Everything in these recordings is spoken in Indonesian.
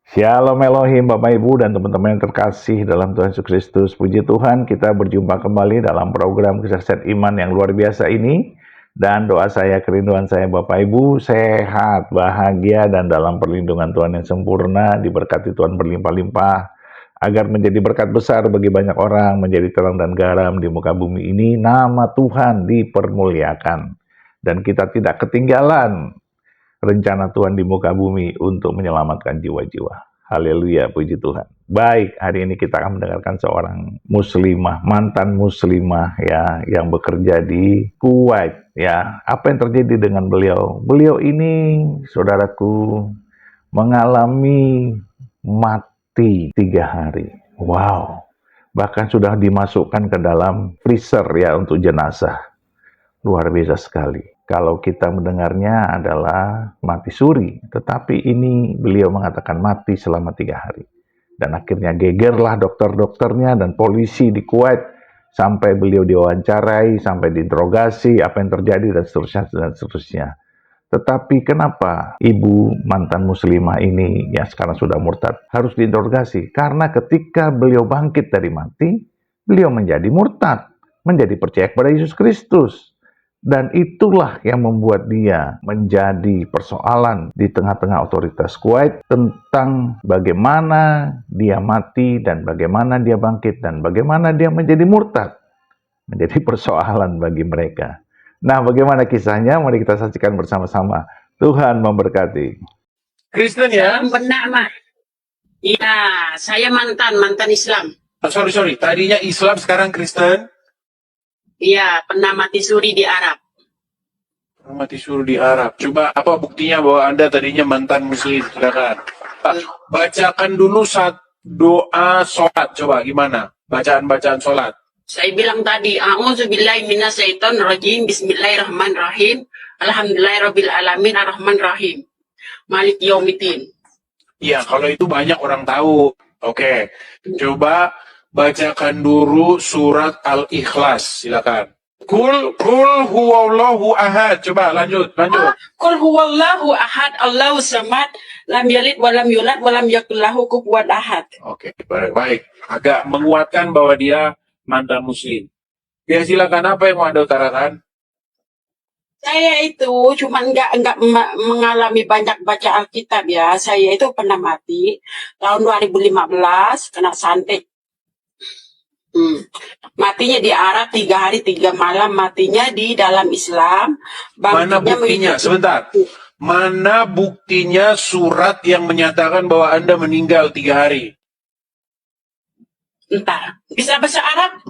Shalom Elohim, Bapak Ibu dan teman-teman yang terkasih dalam Tuhan Yesus Kristus. Puji Tuhan, kita berjumpa kembali dalam program Kesaksian Iman yang luar biasa ini. Dan doa saya, kerinduan saya Bapak Ibu, sehat, bahagia, dan dalam perlindungan Tuhan yang sempurna, diberkati Tuhan berlimpah-limpah, agar menjadi berkat besar bagi banyak orang, menjadi terang dan garam di muka bumi ini, nama Tuhan dipermuliakan. Dan kita tidak ketinggalan rencana Tuhan di muka bumi untuk menyelamatkan jiwa-jiwa. Haleluya, puji Tuhan. Baik, hari ini kita akan mendengarkan seorang muslimah, mantan muslimah ya, yang bekerja di Kuwait ya. Apa yang terjadi dengan beliau? Beliau ini, saudaraku, mengalami mati 3 hari. Wow, bahkan sudah dimasukkan ke dalam freezer ya untuk jenazah. Luar biasa sekali. Kalau kita mendengarnya adalah mati suri, tetapi ini beliau mengatakan mati selama 3 hari. Dan akhirnya gegerlah dokter-dokternya dan polisi di Kuwait sampai beliau diwawancarai, sampai diinterogasi, apa yang terjadi dan seterusnya dan seterusnya. Tetapi kenapa ibu mantan muslimah ini yang sekarang sudah murtad harus diinterogasi? Karena ketika beliau bangkit dari mati, beliau menjadi murtad, menjadi percaya kepada Yesus Kristus. Dan itulah yang membuat dia menjadi persoalan di tengah-tengah otoritas Kuwait tentang bagaimana dia mati dan bagaimana dia bangkit dan bagaimana dia menjadi murtad. Menjadi persoalan bagi mereka. Nah, bagaimana kisahnya? Mari kita saksikan bersama-sama. Tuhan memberkati. Kristen ya? Benar, Mas. Iya, saya mantan Islam. Sorry. Tadinya Islam, sekarang Kristen. Iya, pernah mati suri di Arab. Mati suruh di Arab. Coba apa buktinya bahwa Anda tadinya mantan Muslim? Silakan. Bacakan dulu doa sholat. Coba gimana? Bacaan sholat. Saya bilang tadi, A'udzubillahi minasyaitonirrajim, Bismillahirrahmanirrahim, Alhamdulillahirabbil alamin, Arrahmanirrahim, Malik yaumiddin. Iya, kalau itu banyak orang tahu. Oke. Coba bacakan dulu surat Al-Ikhlas. Silakan. Kul huwallahu ahad. Coba lanjut. Qul huwallahu ahad, Allahu samad, lam yalid walam yulad walam yakul lahu kufuwan ahad. Oke, baik. Agak menguatkan bahwa dia mantan Muslim. Ya, silakan, apa yang mau Anda utarakan? Saya itu cuma nggak mengalami banyak baca Alkitab ya. Saya itu pernah mati tahun 2015 kena santet. Matinya di Arab 3 hari 3 malam, matinya di dalam Islam. Mana buktinya? Sebentar. Mana buktinya surat yang menyatakan bahwa Anda meninggal 3 hari? Entar, bisa bahasa Arab?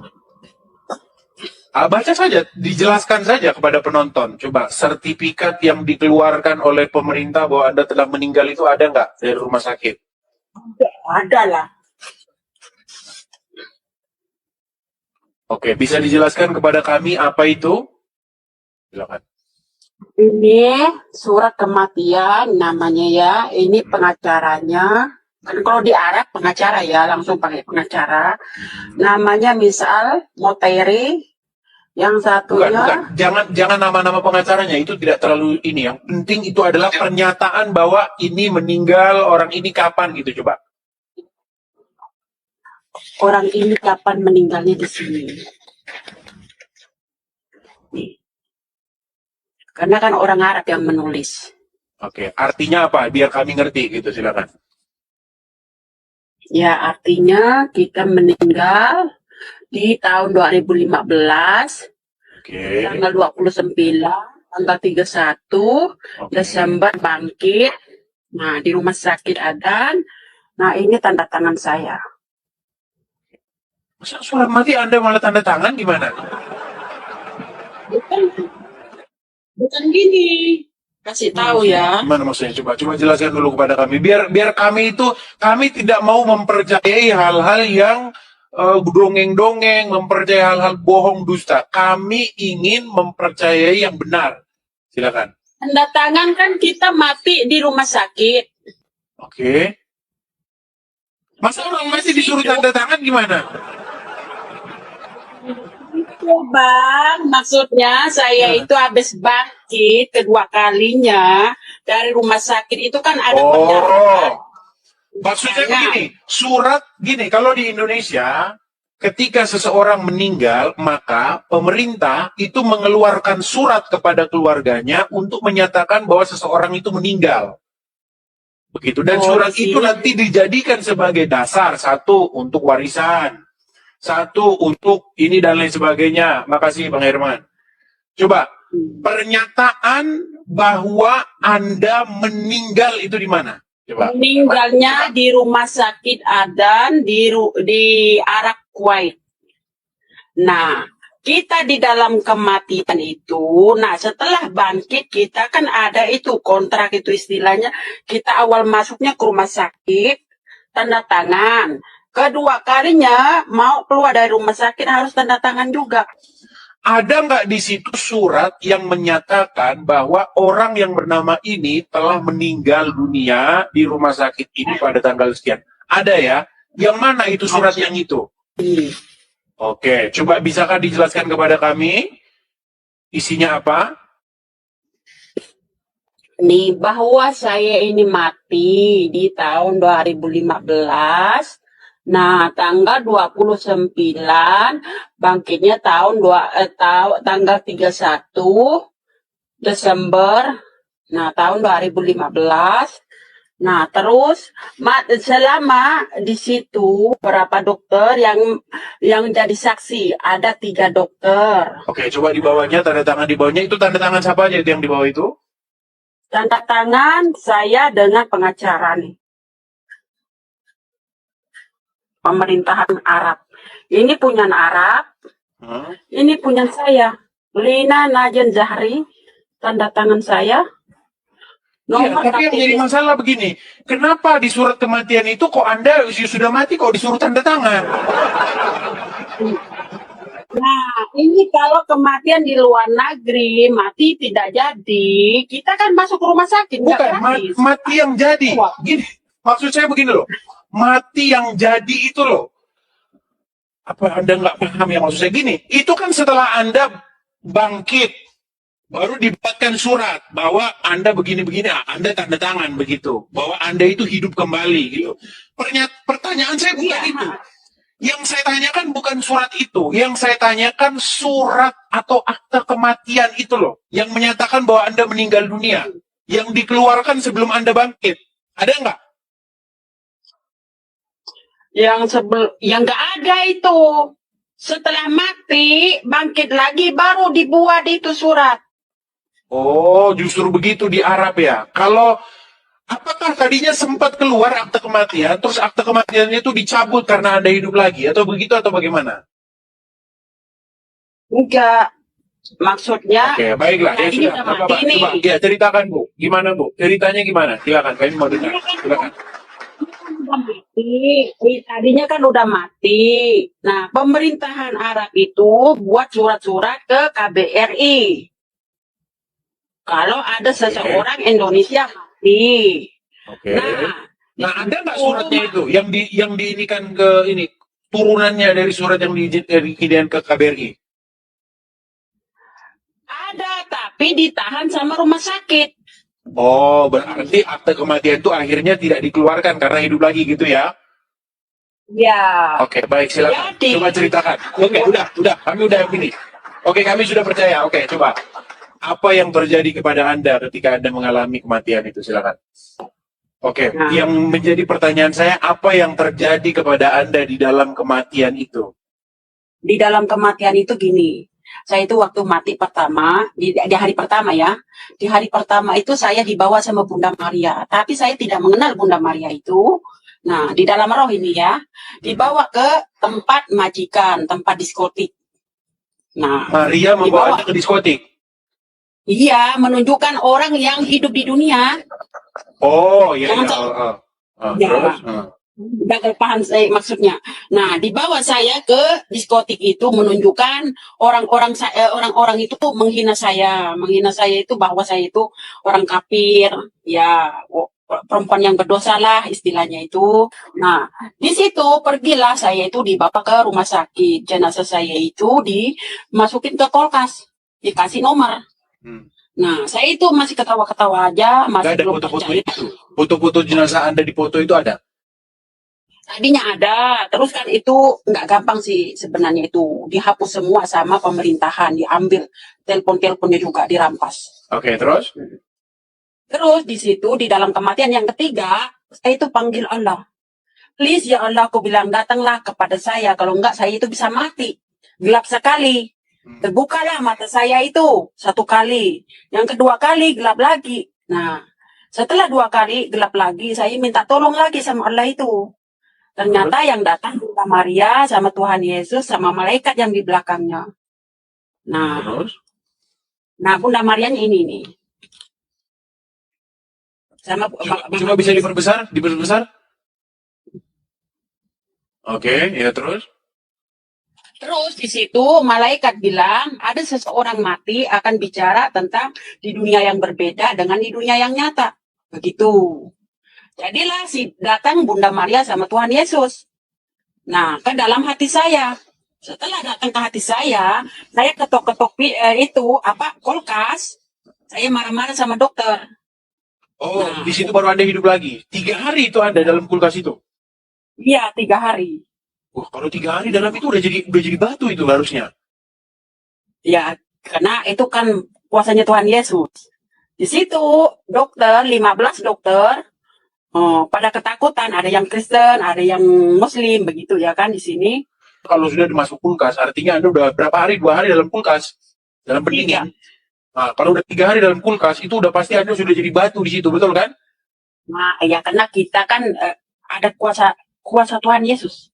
Baca saja, dijelaskan saja kepada penonton. Coba, sertifikat yang dikeluarkan oleh pemerintah bahwa Anda telah meninggal itu ada nggak dari rumah sakit? Ada lah. Oke, bisa dijelaskan kepada kami apa itu? Silakan. Ini surat kematian namanya ya. Ini pengacaranya. Kan kalau di Arab pengacara ya, langsung pakai pengacara. Namanya misal Moteri. Yang satunya. Bukan. Jangan nama-nama pengacaranya, itu tidak terlalu ini. Yang penting itu adalah pernyataan bahwa ini meninggal, orang ini kapan gitu, coba. Orang ini kapan meninggalnya di sini. Nih. Karena kan orang Arab yang menulis. Oke, artinya apa? Biar kami ngerti gitu, silakan. Ya, artinya kita meninggal di tahun 2015, tanggal 29, tanggal 31, Desember bangkit. Nah, di rumah sakit Adan. Nah, ini tanda tangan saya. Masa surat mati Anda malah tanda tangan gimana? Bukan gini. Kasih tahu ya. Gimana maksudnya? Coba jelaskan dulu kepada kami. Biar kami tidak mau mempercayai hal-hal yang dongeng-dongeng, mempercayai hal-hal bohong dusta. Kami ingin mempercayai yang benar. Silakan. Tanda tangan kan kita mati di rumah sakit. Oke. Masa orang masih disuruh tanda tangan gimana? Bang, maksudnya saya itu habis bangkit kedua kalinya dari rumah sakit itu kan ada pernyataan. Maksud saya Makanya, begini, surat gini, kalau di Indonesia, ketika seseorang meninggal, maka pemerintah itu mengeluarkan surat kepada keluarganya untuk menyatakan bahwa seseorang itu meninggal. Begitu. Dan oh di surat itu sini, nanti dijadikan sebagai dasar, satu untuk warisan, satu untuk ini dan lain sebagainya. Makasih Bang Herman. Coba, hmm, pernyataan bahwa Anda meninggal itu di mana? Coba. meninggalnya di rumah sakit Adan di Arab Kuwait. Nah, kita di dalam kematian itu, nah setelah bangkit kita kan ada itu kontrak itu istilahnya, kita awal masuknya ke rumah sakit, tanda tangan. Kedua kalinya mau keluar dari rumah sakit harus tanda tangan juga. Ada nggak di situ surat yang menyatakan bahwa orang yang bernama ini telah meninggal dunia di rumah sakit ini pada tanggal sekian? Ada ya? Yang mana itu surat yang itu? Hmm. Oke, coba bisakah dijelaskan kepada kami isinya apa? Nih, bahwa saya ini mati di tahun 2015. Nah, tanggal 29, bangkitnya tanggal 31 Desember, nah tahun 2015. Nah, terus selama di situ berapa dokter yang jadi saksi? Ada 3 dokter. Oke, coba di bawahnya, tanda tangan di bawahnya. Itu tanda tangan siapa aja itu yang di bawah itu? Tanda tangan saya dengan pengacara nih, pemerintahan Arab. Ini punya Arab, Hmm? ini punya saya. Lina Najen Zahri, tanda tangan saya. Iya, Nomor tapi yang jadi KTP. masalah begini, kenapa di surat kematian itu kok Anda sudah mati kok disuruh tanda tangan? Nah, ini kalau kematian di luar negeri, mati tidak jadi, kita kan masuk rumah sakit, nggak Bukan, gratis. mati yang jadi. Wah, Gini, maksud saya begini loh, mati yang jadi itu loh. Apa Anda nggak paham ya maksud saya gini? Itu kan setelah Anda bangkit, baru dibuatkan surat bahwa Anda begini-begini, Anda tanda tangan begitu, bahwa Anda itu hidup kembali gitu. Pertanyaan saya bukan iya. itu. Yang saya tanyakan bukan surat itu. Yang saya tanyakan surat atau akta kematian itu loh. Yang menyatakan bahwa Anda meninggal dunia. Yang dikeluarkan sebelum Anda bangkit. Ada nggak? Yang nggak ada itu. Setelah mati, bangkit lagi, baru dibuat itu surat. Oh, justru begitu di Arab ya. Kalau apakah tadinya sempat keluar akta kematian, terus akta kematiannya itu dicabut karena Anda hidup lagi, atau begitu atau bagaimana? Enggak. Maksudnya, Oke, baiklah. Ya ini sudah, udah nggak mati apa-apa. nih. Coba, ya ceritakan Bu. Gimana Bu? Ceritanya gimana? Silakan, kami mau dengar. Silakan. Udah mati. Tadinya kan udah mati. Nah, pemerintahan Arab itu buat surat-surat ke KBRI. Kalau ada seseorang Indonesia mati. Oke. Nah, Nah, ada nggak suratnya itu yang diinikan ke ini turunannya dari surat yang dikirim ke KBRI? ada, tapi ditahan sama rumah sakit. Oh, berarti akte kematian itu akhirnya tidak dikeluarkan karena hidup lagi gitu ya? Ya, Oke, baik silakan. jadi Coba ceritakan. Oke, udah. Kami udah begini. Oke, kami sudah percaya. Oke, coba. Apa yang terjadi kepada Anda ketika Anda mengalami kematian itu? Silakan. Oke, nah, yang menjadi pertanyaan saya, apa yang terjadi kepada Anda di dalam kematian itu? di dalam kematian itu gini. Saya itu waktu mati pertama, di hari pertama ya. Di hari pertama itu saya dibawa sama Bunda Maria. Tapi saya tidak mengenal Bunda Maria itu. Nah, di dalam roh ini ya. Dibawa ke tempat majikan, tempat diskotik. Nah, Maria membawa Anda ke diskotik. iya, menunjukkan orang yang hidup di dunia. Oh, iya, Jangan iya. sampai ya, Terus? gagal paham saya maksudnya. Nah, dibawa saya ke diskotik itu menunjukkan orang-orang itu menghina saya itu bahwa saya itu orang kafir, ya perempuan yang berdosa lah istilahnya itu. Nah, di situ pergilah saya itu dibawa ke rumah sakit. Jenazah saya itu dimasukin ke kulkas, dikasih nomor. Hmm. Nah, saya itu masih ketawa-ketawa aja, Nggak masih ada belum foto-foto percaya. itu. Foto-foto jenazah Anda di foto itu ada? Tadinya ada, terus kan itu nggak gampang sih sebenarnya itu. Dihapus semua sama pemerintahan, diambil telepon-teleponnya juga dirampas. Oke, terus? Terus di situ di dalam kematian yang ketiga, saya itu panggil Allah. Please ya Allah, aku bilang datanglah kepada saya, kalau enggak saya itu bisa mati. Gelap sekali. Terbukalah mata saya itu satu kali. Yang kedua kali gelap lagi. Nah, setelah 2 kali gelap lagi, saya minta tolong lagi sama Allah itu. Ternyata yang datang Bunda Maria sama Tuhan Yesus sama malaikat yang di belakangnya. Nah, Terus? Bunda Marianya ini nih. Sama Coba bisa diperbesar? Diperbesar? Oke, ya terus? Terus di situ malaikat bilang ada seseorang mati akan bicara tentang di dunia yang berbeda dengan di dunia yang nyata. Begitu. Jadilah datang Bunda Maria sama Tuhan Yesus. Nah, ke dalam hati saya. Setelah datang ke hati saya ketok-ketok kulkas. Saya marah-marah sama dokter. Oh, Nah. di situ baru Anda hidup lagi. 3 hari itu Anda dalam kulkas itu. Iya, 3 hari. Wah, kalau 3 hari dalam itu udah jadi batu itu harusnya. Ya, karena itu kan kuasanya Tuhan Yesus. Di situ dokter, 15 dokter, pada ketakutan. Ada yang Kristen, ada yang Muslim, begitu ya kan di sini. Kalau sudah dimasuk kulkas, artinya Anda udah berapa hari? 2 hari dalam kulkas, dalam pendingin. Nah, kalau udah 3 hari dalam kulkas, itu udah pasti Anda sudah jadi batu di situ, betul kan? Nah, ya karena kita kan ada kuasa Tuhan Yesus.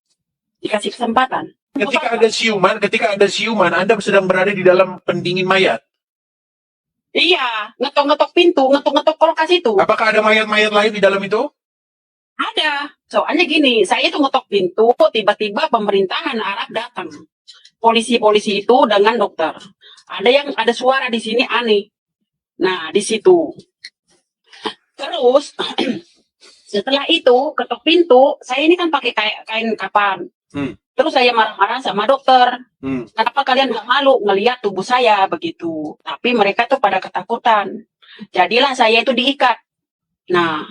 Dikasih kesempatan. Ketika ada siuman, Anda sedang berada di dalam pendingin mayat. Iya, ngetok-ngetok pintu, ngetok-ngetok kulkas itu. Apakah ada mayat-mayat lain di dalam itu? Ada. Soalnya gini, saya itu ngetok pintu, tiba-tiba pemerintahan Arab datang. Polisi-polisi itu dengan dokter. Ada suara di sini aneh. Nah, di situ. Terus setelah itu ketok pintu, saya ini kan pakai kain kapan. Terus saya marah-marah sama dokter. Kenapa kalian nggak malu ngelihat tubuh saya begitu? Tapi mereka tuh pada ketakutan. Jadilah saya itu diikat. Nah,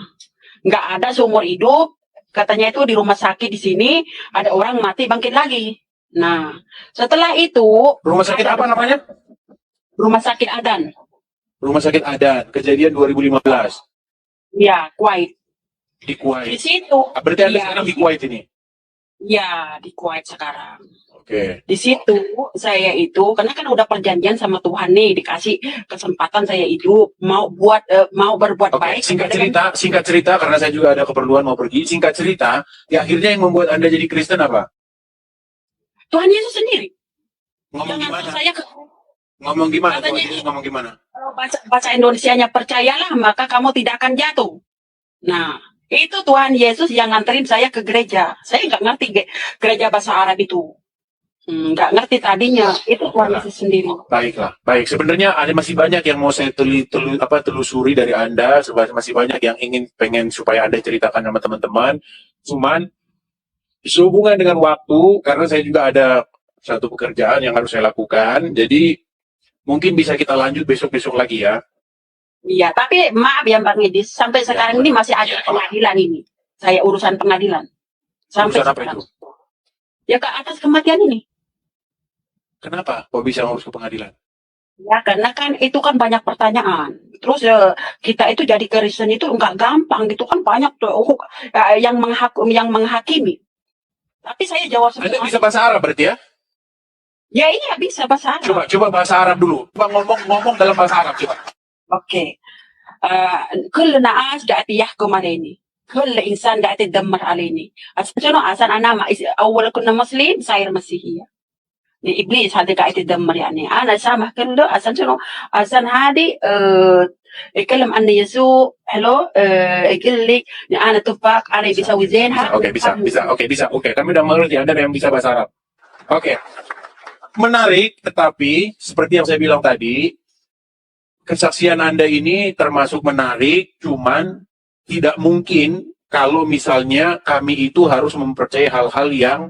nggak ada seumur hidup. Katanya itu di rumah sakit di sini ada orang mati bangkit lagi. Nah, setelah itu Rumah sakit apa namanya? Rumah sakit Adan. Rumah sakit Adan. Kejadian 2015 Ya, Kuwait. di Di Kuwait. situ. Berarti Anda Ya, sekarang di Kuwait ini. Ya, di Kuwait sekarang. Oke. Di situ saya itu karena kan udah perjanjian sama Tuhan nih, dikasih kesempatan saya hidup, mau berbuat Oke, baik. singkat cerita karena saya juga ada keperluan mau pergi. Singkat cerita, akhirnya yang membuat Anda jadi Kristen apa? Tuhan Yesus sendiri. Ngomong Jangan gimana? saya Ngomong gimana? Katanya- Tuhan Yesus ngomong gimana? kalau bahasa Indonesianya percayalah maka kamu tidak akan jatuh. Nah, itu Tuhan Yesus yang nganterin saya ke gereja. Saya nggak ngerti gereja bahasa Arab itu. Nggak ngerti tadinya. Itu Tuhan Yesus sendiri. Baiklah, baik. Sebenarnya ada masih banyak yang mau saya telusuri dari Anda. Masih banyak yang pengen supaya Anda ceritakan sama teman-teman. Cuman sehubungan dengan waktu, karena saya juga ada satu pekerjaan yang harus saya lakukan. Jadi mungkin bisa kita lanjut besok-besok lagi ya. Iya, tapi maaf ya Bang Edis, sampai sekarang ini masih ada pengadilan ini. Saya urusan pengadilan. Sampai Urusan apa sekarang. itu? Ya ke atas kematian ini. Kenapa? Kok bisa ngurus ke pengadilan? Ya karena kan itu kan banyak pertanyaan. Terus kita itu jadi Kristen itu nggak gampang gitu kan banyak tuh yang menghakimi. Tapi saya jawab Anda bisa bahasa Arab berarti ya? Ya iya bisa bahasa Arab. Coba bahasa Arab dulu. Coba ngomong dalam bahasa Arab coba. Oke. كل نعاس دعتي يحكم عليني كل إنسان دعتي يتدمر عليني عشان شنو عشان أنا أول كنا مسلم صاير مسيحية إبليس هذا قاعد يتدمر يعني أنا سامح كله عشان شنو عشان هذه يتكلم عن يسوع حلو يقول لي أنا توفاق أنا بيسوي زين Oke, bisa. Oke, kami udah mengerti Anda yang bisa bahasa Arab. Oke. Menarik, tetapi seperti yang saya bilang tadi, kesaksian Anda ini termasuk menarik, cuman tidak mungkin kalau misalnya kami itu harus mempercayai hal-hal yang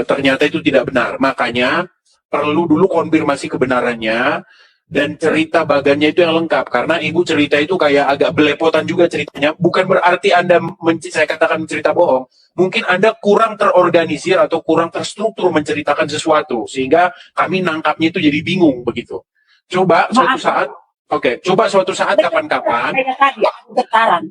ternyata itu tidak benar. Makanya perlu dulu konfirmasi kebenarannya. dan cerita bagannya itu yang lengkap, karena ibu cerita itu kayak agak belepotan juga ceritanya. Bukan berarti Anda saya katakan cerita bohong, mungkin Anda kurang terorganisir atau kurang terstruktur menceritakan sesuatu sehingga kami nangkapnya itu jadi bingung begitu. Coba suatu saat, coba suatu saat kapan-kapan, Getaran.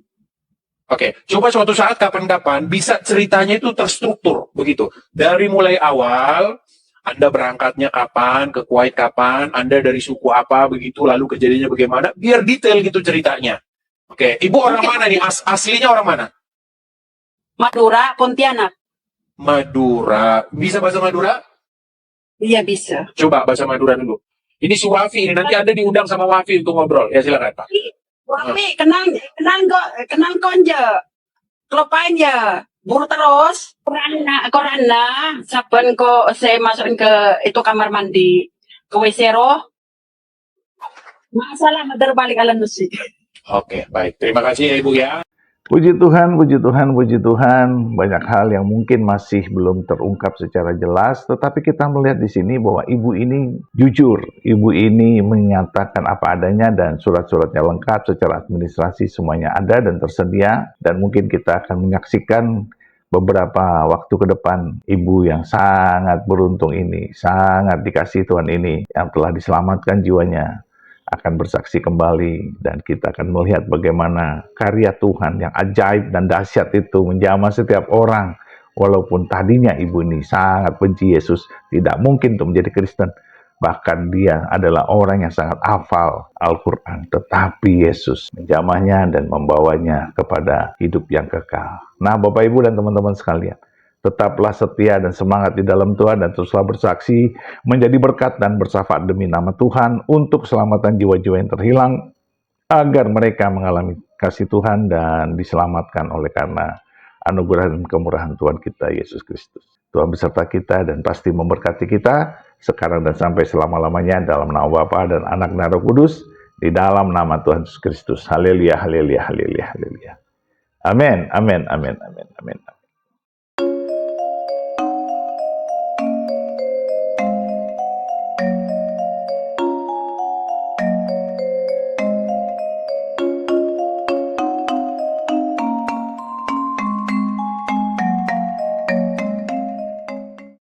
coba suatu saat kapan-kapan bisa ceritanya itu terstruktur begitu. Dari mulai awal Anda berangkatnya kapan, ke Kuwait kapan, Anda dari suku apa begitu, lalu kejadiannya bagaimana, biar detail gitu ceritanya. Ibu orang mana nih? Aslinya orang mana? Madura, Pontianak. Madura. Bisa bahasa Madura? Iya bisa. Coba bahasa Madura dulu. Ini si Wafi, ini nanti Anda diundang sama Wafi untuk ngobrol. Ya silakan Pak. Wafi, kenal konje. Kelopain ya. Buru terus. Korana. Saben ko saya masukin ke itu kamar mandi. Ke WC roh. Masalah madar balik alam musik. Oke, baik. Terima kasih ya Ibu ya. Puji Tuhan, puji Tuhan, puji Tuhan. Banyak hal yang mungkin masih belum terungkap secara jelas, tetapi kita melihat di sini bahwa ibu ini jujur. Ibu ini menyatakan apa adanya dan surat-suratnya lengkap, secara administrasi semuanya ada dan tersedia. Dan mungkin kita akan menyaksikan beberapa waktu ke depan ibu yang sangat beruntung ini, sangat dikasihi Tuhan ini, yang telah diselamatkan jiwanya, akan bersaksi kembali, dan kita akan melihat bagaimana karya Tuhan yang ajaib dan dahsyat itu menjamah setiap orang. Walaupun tadinya ibu ini sangat benci Yesus, tidak mungkin untuk menjadi Kristen, bahkan dia adalah orang yang sangat hafal Al-Quran, tetapi Yesus menjamahnya dan membawanya kepada hidup yang kekal. Nah, Bapak Ibu dan teman-teman sekalian, tetaplah setia dan semangat di dalam Tuhan, dan teruslah bersaksi, menjadi berkat dan bersyafaat demi nama Tuhan untuk keselamatan jiwa-jiwa yang terhilang, agar mereka mengalami kasih Tuhan dan diselamatkan oleh karena anugerah dan kemurahan Tuhan kita Yesus Kristus. Tuhan beserta kita dan pasti memberkati kita sekarang dan sampai selama-lamanya, dalam nama Bapa dan Anak dan Roh Kudus, di dalam nama Tuhan Yesus Kristus. Haleluya, haleluya, haleluya, haleluya. Amin, amin, amin, amin, amin.